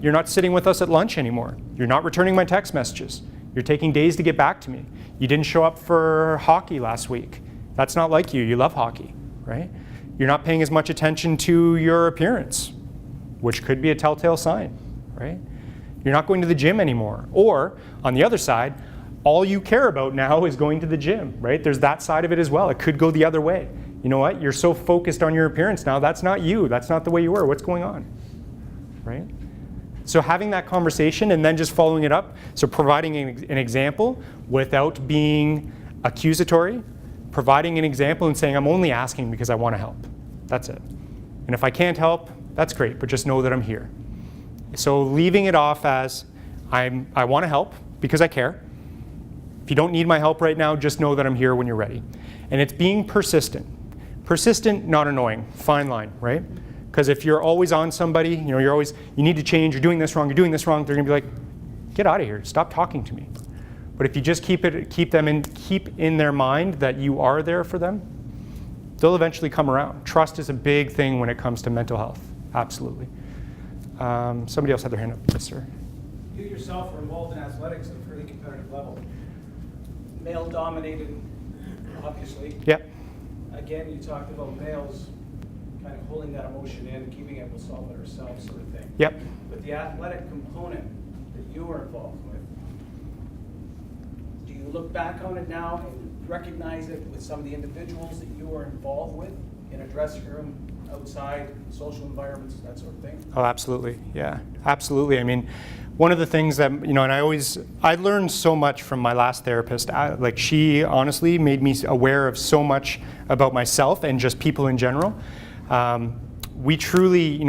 you're not sitting with us at lunch anymore. You're not returning my text messages. You're taking days to get back to me. You didn't show up for hockey last week. That's not like you. You love hockey, right? You're not paying as much attention to your appearance, which could be a telltale sign, right? You're not going to the gym anymore. Or, on the other side, all you care about now is going to the gym, right? There's that side of it as well. It could go the other way. You know what? You're so focused on your appearance now, that's not you. That's not the way you were. What's going on, right? So having that conversation and then just following it up, so providing an example without being accusatory, providing an example and saying, I'm only asking because I want to help. That's it. And if I can't help, that's great, but just know that I'm here. So leaving it off as, I want to help because I care. If you don't need my help right now, just know that I'm here when you're ready. And it's being persistent. Persistent, not annoying. Fine line, right? Because if you're always on somebody, you need to change, you're doing this wrong, they're going to be like, get out of here, stop talking to me. But if you just keep in their mind that you are there for them, they'll eventually come around. Trust is a big thing when it comes to mental health, absolutely. Somebody else had their hand up. Yes, sir. You yourself are involved in athletics at a fairly competitive level. Male-dominated, obviously. Yep. Again, you talked about males kind of holding that emotion in, keeping it, we'll solve it ourselves sort of thing. Yep. But the athletic component that you were involved with, do you look back on it now and recognize it with some of the individuals that you were involved with in a dressing room, outside, social environments, that sort of thing? Oh, absolutely. Yeah, absolutely. I mean, one of the things that, and I learned so much from my last therapist. She honestly made me aware of so much about myself and just people in general. We truly,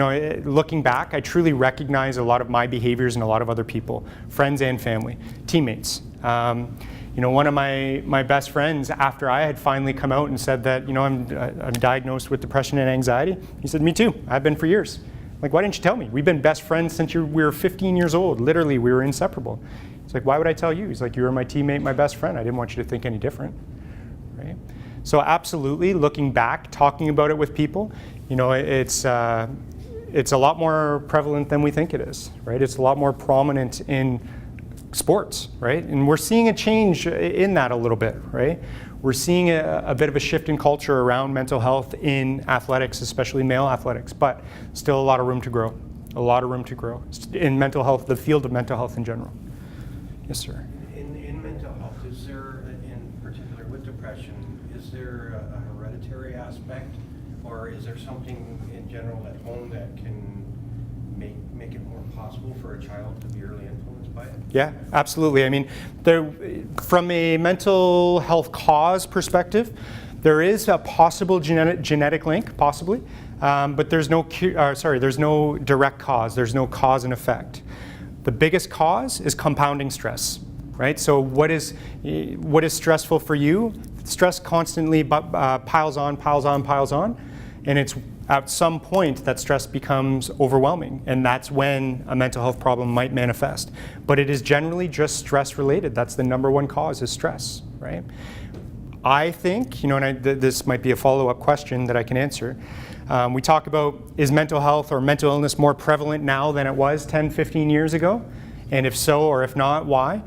looking back, I truly recognize a lot of my behaviors in a lot of other people, friends and family, teammates. One of my best friends, after I had finally come out and said that, I'm diagnosed with depression and anxiety, he said, me too, I've been for years. Like, why didn't you tell me? We've been best friends since we were 15 years old. Literally, we were inseparable. He's like, why would I tell you? He's like, you were my teammate, my best friend. I didn't want you to think any different, right? So absolutely, looking back, talking about it with people, it's a lot more prevalent than we think it is, right? It's a lot more prominent in sports, right? And we're seeing a change in that a little bit, right? We're seeing a bit of a shift in culture around mental health in athletics, especially male athletics, but still a lot of room to grow. A lot of room to grow in mental health, the field of mental health in general. Yes, sir. In mental health, is there, in particular with depression, is there a hereditary aspect, or is there something in general at home that can make it more possible for a child to be early influenced by it? Yeah, absolutely. I mean, from a mental health cause perspective, there is a possible genetic link, possibly, but there's no direct cause. There's no cause and effect. The biggest cause is compounding stress, right? So what is stressful for you? Stress constantly piles on, and it's at some point that stress becomes overwhelming, and that's when a mental health problem might manifest. But it is generally just stress related. That's the number one cause, is stress, right? I think, this might be a follow-up question that I can answer. We talk about, is mental health or mental illness more prevalent now than it was 10, 15 years ago? And if so, or if not, why?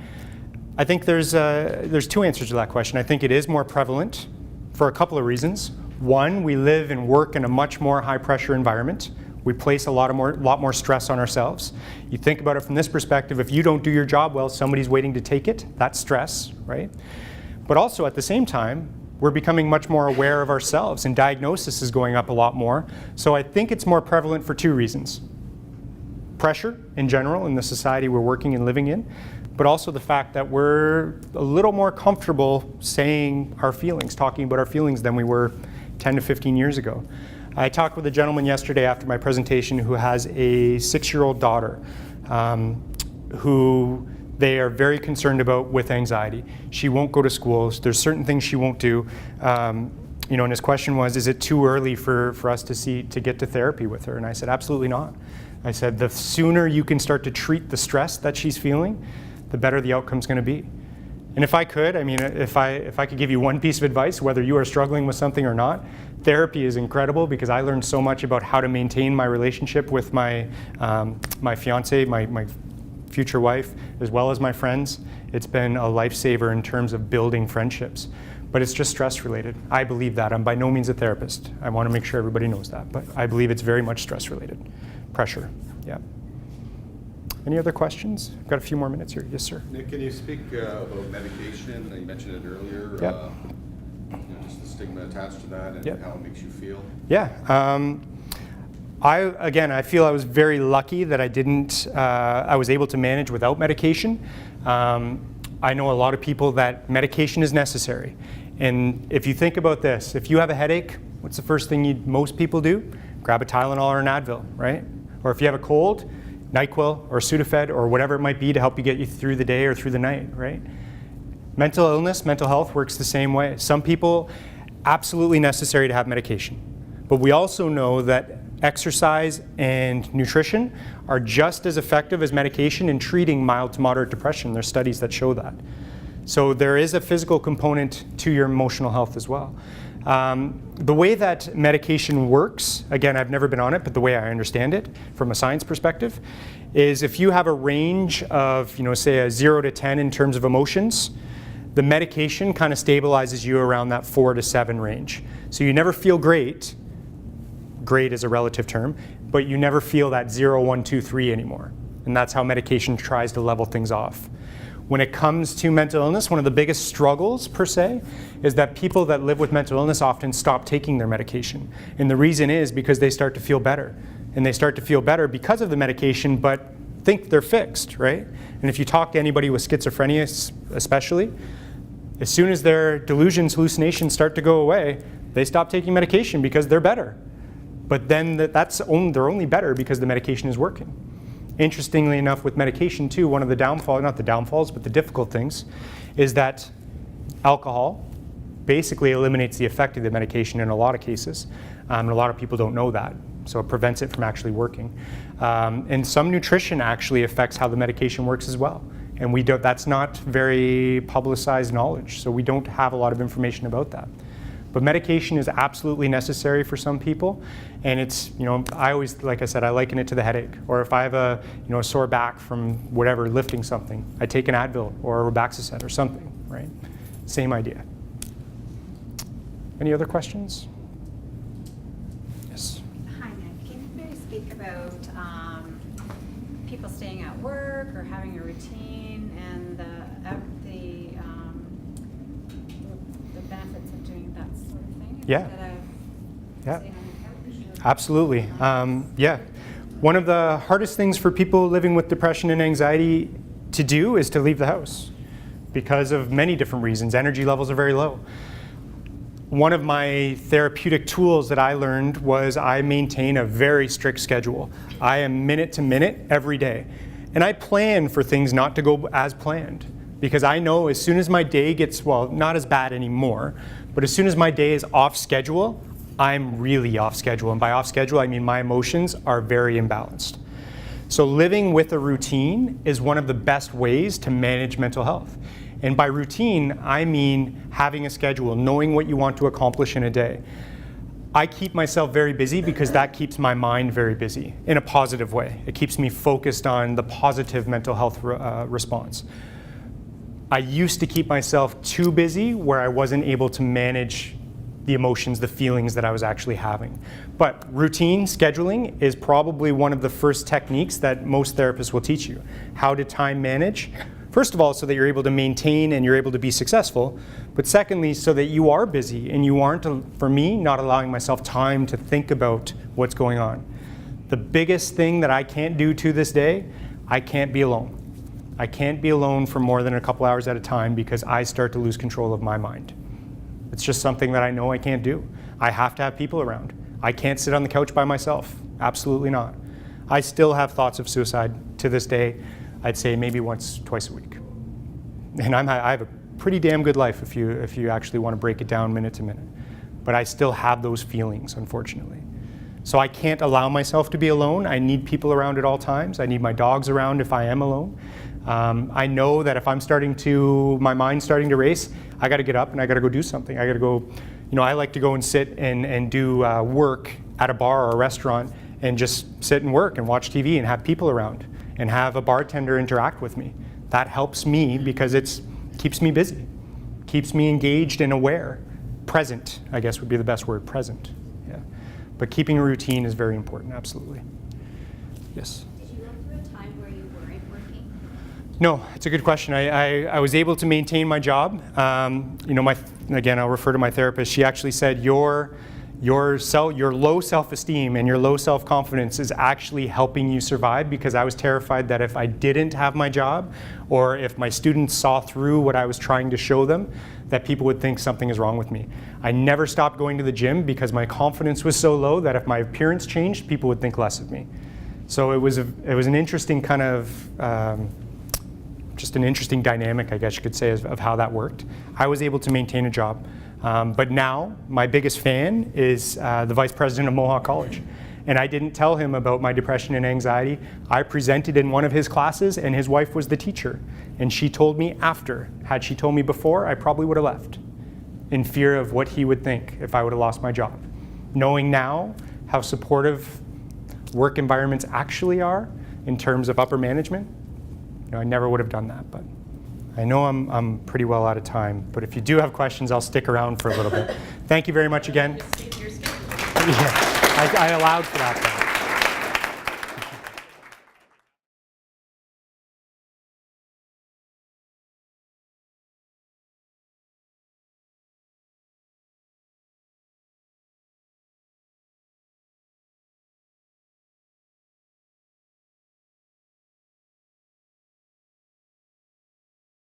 I think there's two answers to that question. I think it is more prevalent for a couple of reasons. One, we live and work in a much more high-pressure environment. We place a lot more stress on ourselves. You think about it from this perspective, if you don't do your job well, somebody's waiting to take it. That's stress, right? But also at the same time, we're becoming much more aware of ourselves, and diagnosis is going up a lot more. So I think it's more prevalent for two reasons. Pressure in general in the society we're working and living in, but also the fact that we're a little more comfortable saying our feelings, talking about our feelings than we were 10 to 15 years ago. I talked with a gentleman yesterday after my presentation who has a 6-year-old daughter who they are very concerned about with anxiety. She won't go to school. There's certain things she won't do. And his question was, is it too early for us to get to therapy with her? And I said, absolutely not. I said, the sooner you can start to treat the stress that she's feeling, the better the outcome's going to be. And if I could, if I could give you one piece of advice, whether you are struggling with something or not, therapy is incredible because I learned so much about how to maintain my relationship with my fiance, my future wife, as well as my friends. It's been a lifesaver in terms of building friendships. But it's just stress related. I believe that. I'm by no means a therapist. I want to make sure everybody knows that. But I believe it's very much stress related. Pressure. Yeah. Any other questions? I've got a few more minutes here. Yes, sir. Nick, can you speak about medication? You mentioned it earlier. Yep. Just the stigma attached to that and Yep. how it makes you feel. Yeah. I feel I was very lucky that I was able to manage without medication. I know a lot of people that medication is necessary. And if you think about this, if you have a headache, what's the first thing most people do? Grab a Tylenol or an Advil, right? Or if you have a cold, NyQuil or Sudafed or whatever it might be to help you get you through the day or through the night, right? Mental illness, mental health works the same way. Some people, absolutely necessary to have medication. But we also know that exercise and nutrition are just as effective as medication in treating mild to moderate depression. There's studies that show that. So there is a physical component to your emotional health as well. The way that medication works, again, I've never been on it, but the way I understand it from a science perspective, is if you have a range of, say a 0 to 10 in terms of emotions, the medication kind of stabilizes you around that 4 to 7 range. So you never feel great. Great is a relative term, but you never feel that 0, 1, 2, 3 anymore. And that's how medication tries to level things off. When it comes to mental illness, one of the biggest struggles, per se, is that people that live with mental illness often stop taking their medication. And the reason is because they start to feel better. And they start to feel better because of the medication, but think they're fixed, right? And if you talk to anybody with schizophrenia especially, as soon as their delusions, hallucinations start to go away, they stop taking medication because they're better. But then they're only better because the medication is working. Interestingly enough, with medication too, one of the not the downfalls, but the difficult things, is that alcohol basically eliminates the effect of the medication in a lot of cases. And a lot of people don't know that, so it prevents it from actually working. And some nutrition actually affects how the medication works as well. And that's not very publicized knowledge, so we don't have a lot of information about that. But medication is absolutely necessary for some people, and it's, I always, like I said, I liken it to the headache. Or if I have a sore back from whatever, lifting something, I take an Advil or a Robaxacet or something, right? Same idea. Any other questions? Yes. Hi, Nick. Can you maybe speak about people staying at work or having a routine and the benefits of doing that sort of thing Yeah. instead of Yeah. staying on the couch? Absolutely. Yeah. One of the hardest things for people living with depression and anxiety to do is to leave the house because of many different reasons. Energy levels are very low. One of my therapeutic tools that I learned was I maintain a very strict schedule. I am minute to minute every day. And I plan for things not to go as planned because I know as soon as my day gets, well, not as bad anymore, but as soon as my day is off schedule, I'm really off schedule. And by off schedule, I mean my emotions are very imbalanced. So living with a routine is one of the best ways to manage mental health. And by routine, I mean having a schedule, knowing what you want to accomplish in a day. I keep myself very busy because that keeps my mind very busy in a positive way. It keeps me focused on the positive mental health response. I used to keep myself too busy where I wasn't able to manage the emotions, the feelings that I was actually having. But routine scheduling is probably one of the first techniques that most therapists will teach you. How to time manage. First of all, so that you're able to maintain and you're able to be successful. But secondly, so that you are busy and you aren't, for me, not allowing myself time to think about what's going on. The biggest thing that I can't do to this day, I can't be alone. I can't be alone for more than a couple hours at a time because I start to lose control of my mind. It's just something that I know I can't do. I have to have people around. I can't sit on the couch by myself. Absolutely not. I still have thoughts of suicide to this day. I'd say maybe once, twice a week. And I have a pretty damn good life if you actually want to break it down minute to minute. But I still have those feelings, unfortunately. So I can't allow myself to be alone. I need people around at all times. I need my dogs around if I am alone. I know that if my mind's starting to race, I got to get up and I got to go do something. I got to go, I like to go and sit and do work at a bar or a restaurant and just sit and work and watch TV and have people around and have a bartender interact with me. That helps me because it keeps me busy, keeps me engaged and aware. Present, I guess would be the best word, present. Yeah. But keeping a routine is very important, absolutely. Yes. Did you go through a time where you weren't working? No, it's a good question. I was able to maintain my job. Again, I'll refer to my therapist. She actually said your low self-esteem and your low self-confidence is actually helping you survive, because I was terrified that if I didn't have my job, or if my students saw through what I was trying to show them, that people would think something is wrong with me. I never stopped going to the gym because my confidence was so low that if my appearance changed, people would think less of me. So it was an interesting kind of, just an interesting dynamic, I guess you could say, of how that worked. I was able to maintain a job. But now, my biggest fan is the vice president of Mohawk College. And I didn't tell him about my depression and anxiety. I presented in one of his classes, and his wife was the teacher. And she told me after. Had she told me before, I probably would have left, in fear of what he would think if I would have lost my job. Knowing now how supportive work environments actually are in terms of upper management, I never would have done that. But I know I'm pretty well out of time, but if you do have questions, I'll stick around for a little bit. Thank you very much again. Just stick to your schedule. Yeah, I allowed for that. Though.